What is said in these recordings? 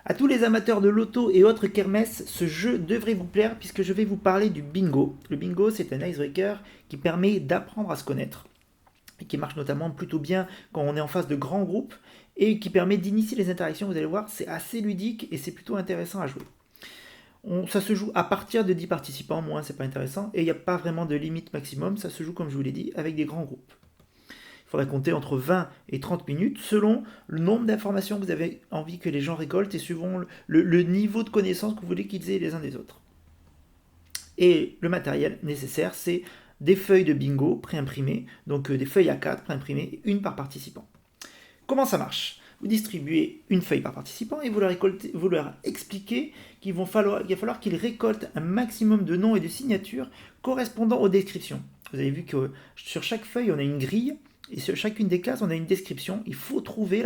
À tous les amateurs de loto et autres kermesses, ce jeu devrait vous plaire puisque je vais vous parler du bingo. Le bingo, c'est un icebreaker qui permet d'apprendre à se connaître et qui marche notamment plutôt bien quand on est en face de grands groupes et qui permet d'initier les interactions. Vous allez voir, c'est assez ludique et c'est plutôt intéressant à jouer. Ça se joue à partir de 10 participants, moins c'est pas intéressant, et il n'y a pas vraiment de limite maximum, ça se joue comme je vous l'ai dit avec des grands groupes. Il faudrait compter entre 20 et 30 minutes selon le nombre d'informations que vous avez envie que les gens récoltent et selon le niveau de connaissance que vous voulez qu'ils aient les uns des autres. Et le matériel nécessaire, c'est des feuilles de bingo préimprimées, donc des feuilles A4 préimprimées, une par participant. Comment ça marche? Vous distribuez une feuille par participant et vous leur expliquez qu'il va falloir qu'ils récoltent un maximum de noms et de signatures correspondant aux descriptions. Vous avez vu que sur chaque feuille, on a une grille et sur chacune des cases, on a une description. Il faut trouver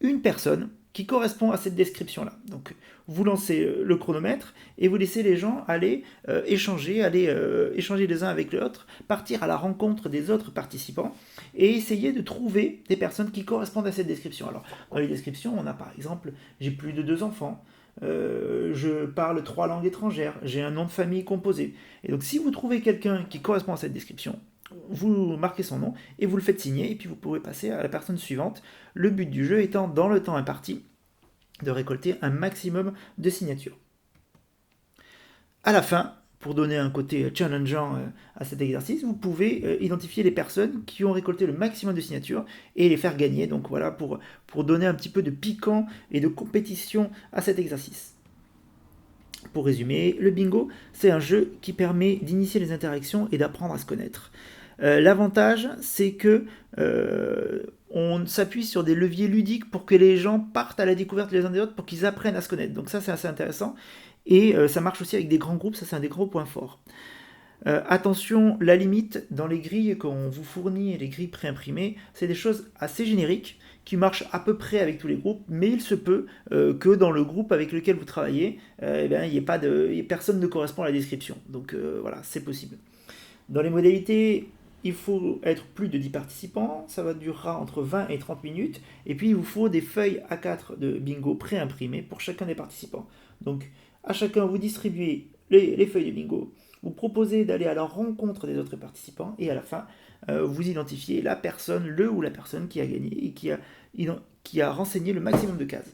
une personne qui correspond à cette description-là. Donc, vous lancez le chronomètre et vous laissez les gens aller échanger les uns avec les autres, partir à la rencontre des autres participants et essayer de trouver des personnes qui correspondent à cette description. Alors, dans les descriptions, on a par exemple, j'ai plus de 2 enfants, je parle 3 langues étrangères, j'ai un nom de famille composé. Et donc, si vous trouvez quelqu'un qui correspond à cette description, vous marquez son nom et vous le faites signer et puis vous pouvez passer à la personne suivante. Le but du jeu étant, dans le temps imparti, de récolter un maximum de signatures. À la fin, pour donner un côté challengeant à cet exercice, vous pouvez identifier les personnes qui ont récolté le maximum de signatures et les faire gagner. Donc voilà, pour donner un petit peu de piquant et de compétition à cet exercice. Pour résumer, le bingo, c'est un jeu qui permet d'initier les interactions et d'apprendre à se connaître. L'avantage, c'est que on s'appuie sur des leviers ludiques pour que les gens partent à la découverte les uns des autres, pour qu'ils apprennent à se connaître. Donc ça, c'est assez intéressant. Et ça marche aussi avec des grands groupes, ça c'est un des gros points forts. Attention, la limite dans les grilles qu'on vous fournit, les grilles préimprimées, c'est des choses assez génériques qui marchent à peu près avec tous les groupes, mais il se peut que dans le groupe avec lequel vous travaillez, personne ne correspond à la description. Donc voilà, c'est possible. Dans les modalités, il faut être plus de 10 participants, ça va durer entre 20 et 30 minutes, et puis il vous faut des feuilles A4 de bingo préimprimées pour chacun des participants. Donc à chacun, vous distribuez les feuilles de bingo, vous proposez d'aller à la rencontre des autres participants, et à la fin, vous identifiez la personne, le ou la personne qui a gagné et qui a renseigné le maximum de cases.